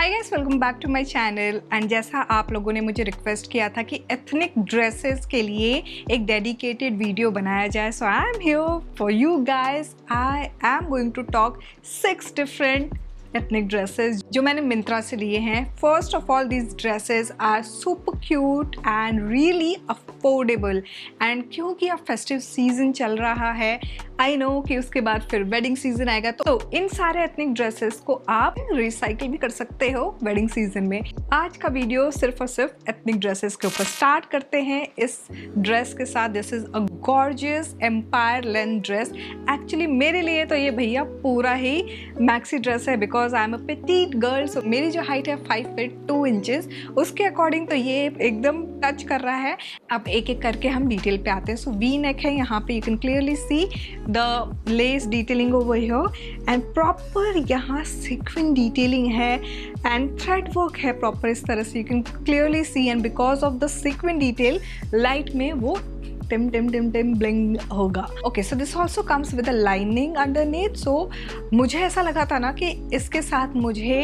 Hi guys, welcome back to my channel. And जैसा आप लोगों ने मुझे रिक्वेस्ट किया था कि एथनिक ड्रेसेस के लिए एक डेडिकेटेड वीडियो बनाया जाए, so I am here for you guys. I am going to talk 6 different ethnic dresses जो मैंने मिंत्रा से लिए हैं। First of all, these dresses are super cute and really affordable. And क्योंकि अब फेस्टिव सीजन चल रहा है, आई नो कि उसके बाद फिर वेडिंग सीजन आएगा, तो इन सारे एथनिक ड्रेसेस को आप रिसाइकिल भी कर सकते हो वेडिंग सीजन में। आज का वीडियो सिर्फ और सिर्फ एथनिक ड्रेसेस के ऊपर। स्टार्ट करते हैं इस ड्रेस के साथ। This is a gorgeous empire length dress. Actually मेरे लिए तो ये भैया पूरा ही मैक्सी ड्रेस है, because I am a petite girl. So मेरी जो हाइट है 5 फीट 2 इंचेस, उसके अकॉर्डिंग तो ये एकदम टच कर रहा है। अब एक एक करके हम डिटेल पे आते हैं। सो वी नेक है, यहाँ पे you can clearly see the lace detailing over here and proper यहाँ sequin detailing है and thread work है proper इस तरह से, you can clearly see। and because of the sequin detail, light में वो टिम टिम टिम टिम ब्लिंग होगा। Okay, so this also comes with a lining underneath. So मुझे ऐसा लगा था ना कि इसके साथ मुझे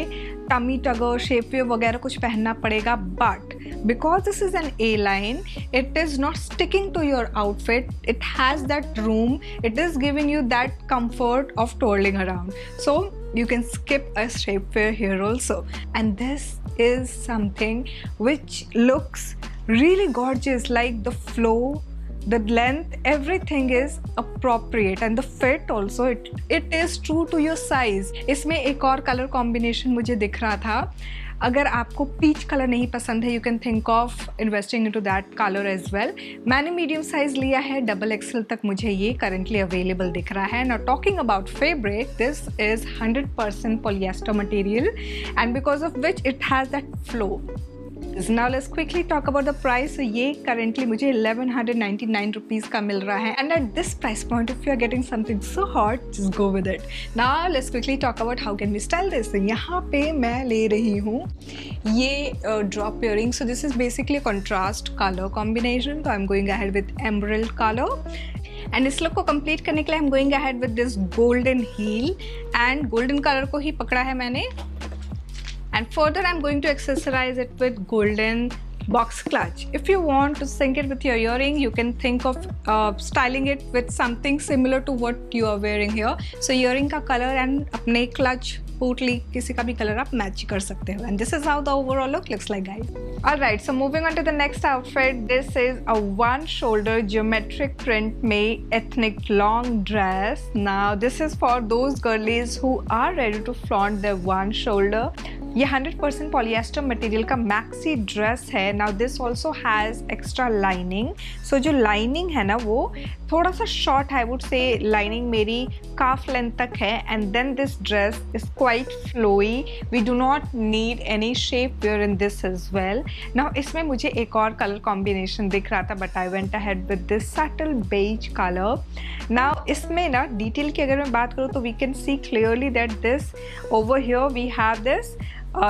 टमी टगर, शेपवेयर वगैरह कुछ पहनना पड़ेगा, but because this is an A-line, it is not sticking to your outfit. It has that room. It is giving you that comfort of twirling around. So you can skip a shapewear here also. And this is something which looks really gorgeous, like the flow, the length, everything is appropriate and the fit also, it is true to your size. इसमें एक और colour combination मुझे दिख रहा था। अगर आपको peach colour नहीं पसंद है, you can think of investing into that colour as well. मैंने मीडियम साइज लिया है, XXL तक मुझे ये करंटली अवेलेबल दिख रहा है। Now talking about fabric, this is 100% polyester material and because of which it has that flow. Now let's quickly talk about the price. So ये currently मुझे 1199 rupees का मिल रहा है, and at this price point, if you are getting something so hot, just go with it. Now let's quickly talk about how can we style this. So यहाँ पे मैं ले रही हूँ ये drop earring. So this is basically a contrast color combination. So I'm going ahead with emerald color. And इस look को complete करने के लिए I'm going ahead with this golden heel, and golden color को ही पकड़ा है मैंने। And further I'm going to accessorize it with golden box clutch. If you want to sync it with your earring, you can think of styling it with something similar to what you are wearing here. So earring का color and अपने clutch पोटली किसी का भी colour आप match कर सकते हो। And this is how the overall look looks like, guys. Alright, so moving on to the next outfit. This is a one shoulder geometric print made ethnic long dress. Now this is for those girlies who are ready to flaunt their one shoulder. ये 100% polyester material का maxi dress है। Now this also has extra lining. So जो lining है ना, वो थोड़ा सा short है, आई वुड से लाइनिंग मेरी काफ लेंथ तक है। And then this dress is quite flowy. We do not need any shapewear in this as well. Now इसमें मुझे एक और कलर कॉम्बिनेशन दिख रहा था, but I went ahead with this subtle beige colour. Now इसमें ना detail की अगर मैं बात करूँ तो we can see clearly that this over here we have this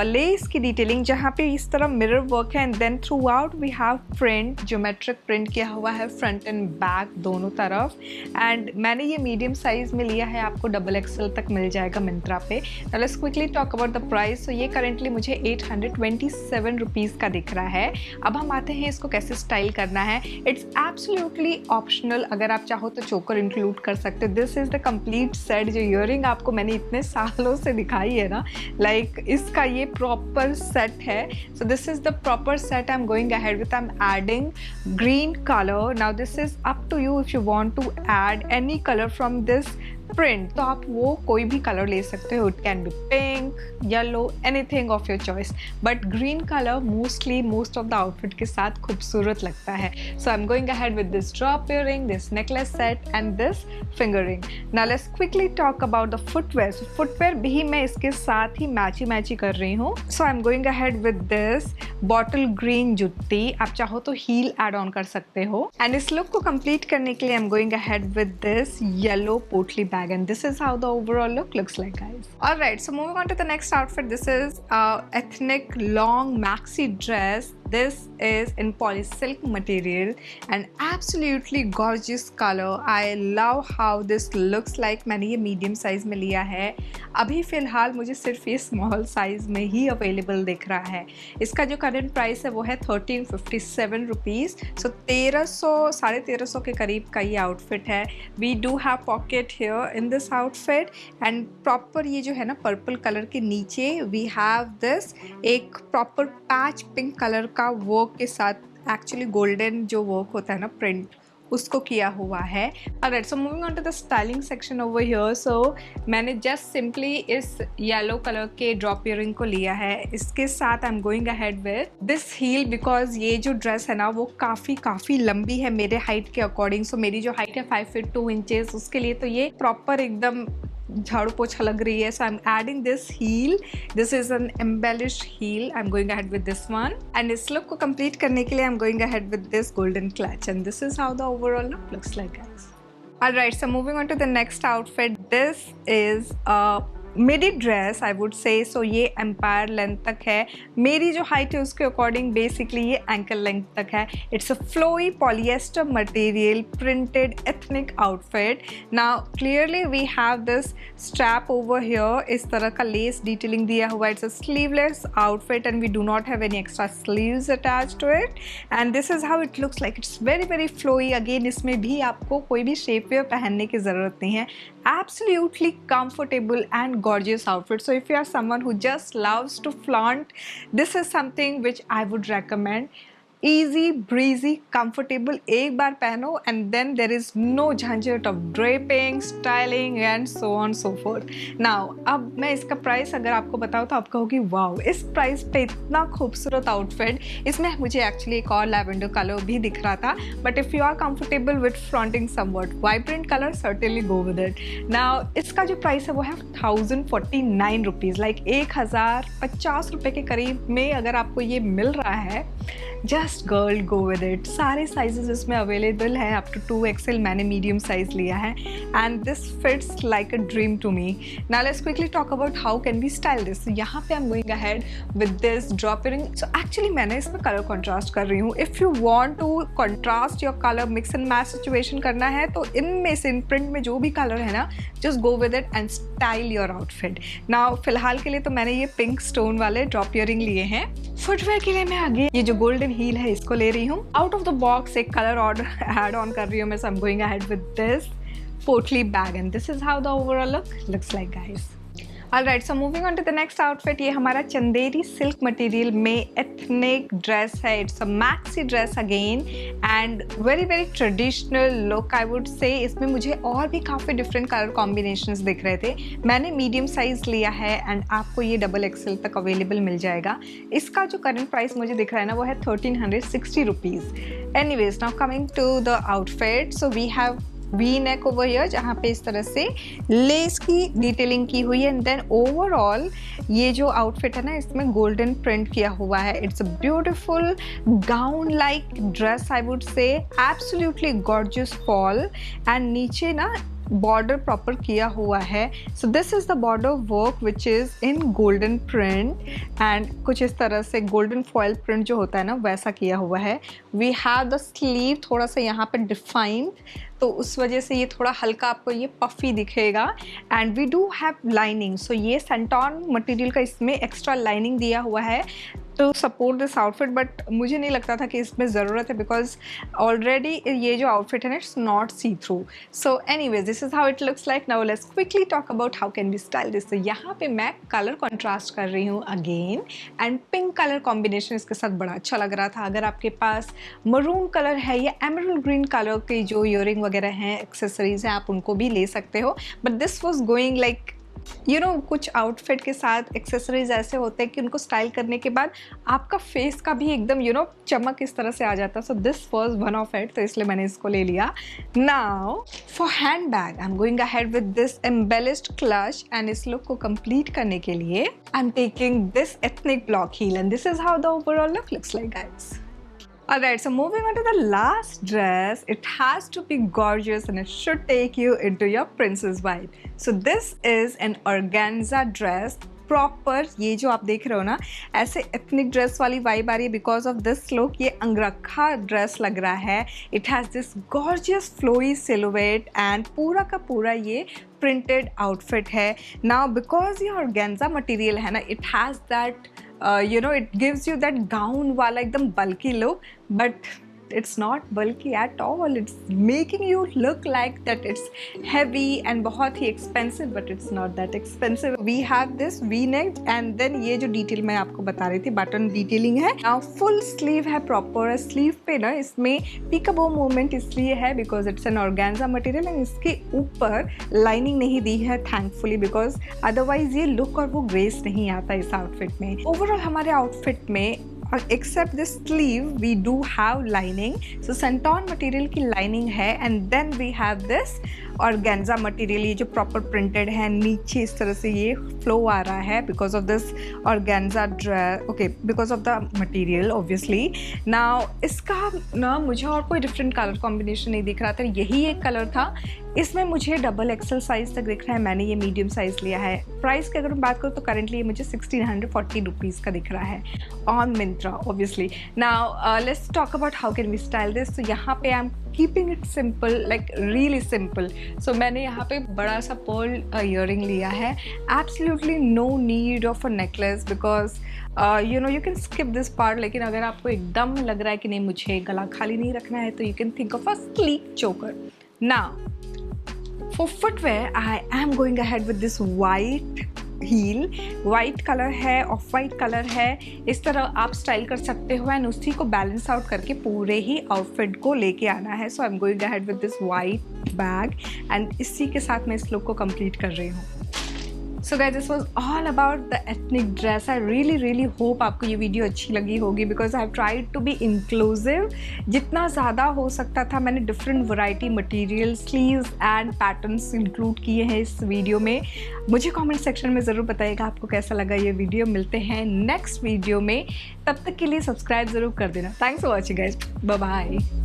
lace की डिटेलिंग, जहाँ पे इस तरह मिरर वर्क है। And then throughout we have print, geometric print किया हुआ है फ्रंट एंड बैक दोनों तरफ। एंड मैंने ये मीडियम साइज में लिया है, आपको XXL तक मिल जाएगा मिंत्रा पे। Now let's quickly talk about the price. So ये करेंटली मुझे 827 रुपीज़ का दिख रहा है। अब हम आते हैं इसको कैसे स्टाइल करना है। इट्स एब्सोल्युटली ऑप्शनल, अगर आप चाहो तो चोकर इंक्लूड कर सकते हो। This is the complete set. जो ईयरिंग आपको मैंने इतने सालों से दिखाई है ना, लाइक इसका ये प्रॉपर सेट है। So this is the proper set I am going ahead with. I am adding green colour. Now this is up to you if you want to add any colour from this print, तो आप वो कोई भी colour ले सकते हो। It can be pink, yellow, anything of your choice, but green colour mostly most of the outfit के साथ खूबसूरत लगता है। So I am going ahead with this drop earring, this necklace set and this finger ring. Now let's quickly talk about the footwear. So footwear भी मैं इसके साथ ही मैची कर रही हूँ। So I am going ahead with this bottle green jutti. आप चाहो तो हील एड ऑन कर सकते हो। एंड इस लुक को कंप्लीट करने के लिए I am going ahead with this yellow पोटली bag, and this is how the overall look looks like, guys. Alright, so moving on to the next outfit. This is ethnic long maxi dress. this is in polysilk material and absolutely gorgeous color. I love how this looks like. मैंने ये medium size में लिया है. अभी फ़िलहाल मुझे सिर्फ ये स्मॉल साइज़ में ही अवेलेबल दिख रहा है. इसका जो करंट प्राइस है वो है 1357 रुपीज़. सो 1300 के करीब का ये आउटफिट है. We do have pocket here in this outfit and proper ये जो है ना पर्पल कलर के नीचे वी हैव दिस एक प्रॉपर पैच पिंक कलर का वर्क के साथ, एक्चुअली गोल्डन जो वर्क होता है ना प्रिंट, उसको किया हुआ है. Alright, so moving on to the styling section over here. So मैंने जस्ट सिंपली इस येलो कलर के ड्रॉप इयरिंग को लिया है. इसके साथ I am going ahead with this heel because ये जो ड्रेस है ना वो काफ़ी लंबी है मेरे हाइट के अकॉर्डिंग. सो मेरी जो हाइट है 5 फीट 2 इंचेस, उसके लिए तो ये प्रॉपर एकदम झाड़ू पोछा लग रही है. So I am adding this heel. This is an embellished heel. I am going ahead with this one and इस लुक को कंप्लीट करने के लिए I am going ahead with this golden clutch and this is how the overall look looks like guys. Alright, so moving on to the next outfit. This is a midi dress I would say. So ये empire length तक है. मेरी जो height है उसके according basically ये ankle length तक है. It's a flowy polyester material printed ethnic outfit. Now clearly we have this strap over here. इस तरह का लेस डिटेलिंग दिया हुआ. It's a sleeveless outfit and we do not have any extra sleeves attach to it and this is how it looks like. It's very flowy. Again इसमें भी आपको कोई भी शेप वेयर पहनने की ज़रूरत नहीं है. Absolutely comfortable and gorgeous outfit. So if you are someone who just loves to flaunt, this is something which I would recommend. Easy, breezy, comfortable. एक बार पहनो and then there is no झंझट of draping, styling and so on so forth. Now अब मैं इसका price अगर आपको बताऊँ तो आप कहोगे वाओ, इस प्राइस पे इतना खूबसूरत आउटफिट. इसमें मुझे एक्चुअली एक और लैवेंडर कलर भी दिख रहा था, but if you are comfortable with fronting something vibrant colour certainly go with it. Now इसका जो प्राइस है वो है 1049 रुपीज़. लाइक 1050 रुपये के करीब में अगर आपको ये मिल रहा है, just girl go with it. सारे साइजेस इसमें अवेलेबल हैं अप टू 2XL. मैंने मीडियम साइज लिया है and this fits like a dream to me. Now let's quickly talk about how can we style this. यहाँ पे I am going ahead with this drop earring. So actually मैंने इसमें colour contrast कर रही हूँ. If you want to contrast your colour, mix and match situation करना है तो इनमें से इन प्रिंट में जो भी कलर है ना, just go with it and style your outfit. Now फिलहाल के लिए तो मैंने ये पिंक स्टोन वाले ड्रॉप इयरिंग लिए हैं. फुटवेयर के लिए मैं आगे ये जो गोल्डन हील है इसको ले रही हूँ. आउट ऑफ द बॉक्स एक कलर और ऐड ऑन कर रही हूँ मैं. So I am going ahead with this potli bag and this is how the overall looks like guys. Alright, so moving on to the next outfit. ये हमारा Chanderi silk material में ethnic dress है. It's a maxi dress again and very traditional look I would say. इसमें मुझे और भी काफ़ी different colour combinations दिख रहे थे. मैंने मीडियम साइज़ लिया है एंड आपको ये XXL तक अवेलेबल मिल जाएगा. इसका जो करंट प्राइस मुझे दिख रहा है ना वो है 1360 rupees. Anyways, now coming to the outfit. So we have V neck over here जहाँ पे इस तरह से लेस की डिटेलिंग की हुई है एंड देन ओवरऑल ये जो आउटफिट है ना इसमें गोल्डन प्रिंट किया हुआ है. It's a beautiful gown like dress I would से. एब्सोल्युटली गॉर्जियस फॉल एंड नीचे ना बॉर्डर प्रॉपर किया हुआ है. So this is the border work which is in golden print and कुछ इस तरह से गोल्डन फॉयल प्रिंट जो होता है ना वैसा किया हुआ है. वी हैव द स्लीव थोड़ा सा यहाँ पे डिफाइंड, तो उस वजह से ये थोड़ा हल्का आपको ये पफी दिखेगा and we do have lining. So ये सेंटॉन मटेरियल का इसमें एक्स्ट्रा लाइनिंग दिया हुआ है to support this outfit, but मुझे नहीं लगता था कि इसमें ज़रूरत है बिकॉज ऑलरेडी ये जो आउटफिट है ना it's not see through. So anyways, this is how it looks like. Now let's quickly talk about how can be style this. तो यहाँ पे मैं कलर कॉन्ट्रास्ट कर रही हूँ again and pink colour combination इसके साथ बड़ा अच्छा लग रहा था. अगर आपके पास मरून कलर है या एमरल्ड ग्रीन कलर के जो ईयरिंग वगैरह हैं, एक्सेसरीज हैं, आप उनको भी ले सकते हो. But this was going like कुछ आउटफिट के साथ एक्सेसरीज ऐसे होते हैं कि उनको स्टाइल करने के बाद आपका फेस का भी एकदम चमक इस तरह से आ जाता है. So this was one of it, तो इसलिए मैंने इसको ले लिया. Now for hand bag I am going ahead with this embellished clutch and इस लुक को कंप्लीट करने के लिए I am taking this ethnic block heal and this is how the overall looks like guys. Alright, so moving on to the last dress, it has to be gorgeous and it should take you into your princess vibe. So this is an organza dress. Proper ये जो आप देख रहे हो ना, ऐसे ethnic dress वाली vibe आ रही है बिकॉज ऑफ दिस लुक। ये अंगरखा ड्रेस लग रहा है। It has this gorgeous flowy silhouette and पूरा का पूरा ये प्रिंटेड आउटफिट है। नाउ बिकॉज ये ऑर्गेन्जा मटेरियल है ना, it has that it gives you that gown वाला एकदम bulky look, but it's not bulky at all. It's making you look like that it's heavy and बहुत ही expensive, but it's not that expensive. We have this V-neck and then ये जो detail मैं आपको बता रही थी, बटन डिटेलिंग है। Now full sleeve है प्रॉपर। स्लीव पे ना इसमें पीकाबो मूवमेंट इसलिए है because it's an organza material and इसके ऊपर लाइनिंग नहीं दी है थैंकफुली, बिकॉज अदरवाइज ये लुक और वो ग्रेस नहीं आता इस आउटफिट में। ओवरऑल हमारे आउटफिट में except this sleeve we do have lining, so santon material की lining है and then we have this organza material, ये जो proper printed है। नीचे इस तरह से ये flow आ रहा है because of this organza dress, okay, because of the material obviously। now इसका ना मुझे और कोई different color combination नहीं दिख रहा था, यही एक कलर था। इसमें मुझे डबल एक्सल साइज़ तक दिख रहा है, मैंने ये मीडियम साइज़ लिया है। प्राइस की अगर मैं बात करूँ तो करेंटली ये मुझे 1640 रुपीज़ का दिख रहा है on Myntra obviously. Now let's talk about how can we style this. तो यहाँ पे I am keeping it simple, like really simple. So मैंने यहाँ पे बड़ा सा पर्ल ईयरिंग लिया है। Absolutely no need of a necklace because you can skip this part. लेकिन अगर आपको एकदम लग रहा है कि नहीं मुझे गला खाली नहीं रखना है तो you can think of a sleek choker. Now for footwear I am going ahead with this white heel। White colour है, ऑफ वाइट कलर है, इस तरह आप स्टाइल कर सकते हो एंड उसी को बैलेंस आउट करके पूरे ही आउटफिट को लेके आना है। So I am going ahead with this white bag and इसी के साथ मैं इस लुक को कंप्लीट कर रही हूँ। So guys this was all about the ethnic dress. I really hope आपको ये वीडियो अच्छी लगी होगी because I have tried to be inclusive. जितना ज़्यादा हो सकता था मैंने different variety material, sleeves and patterns include किए हैं इस वीडियो में। मुझे कमेंट सेक्शन में ज़रूर बताइएगा आपको कैसा लगा ये वीडियो। मिलते हैं नेक्स्ट वीडियो में, तब तक के लिए सब्सक्राइब ज़रूर कर देना। Thanks for watching guys, bye bye.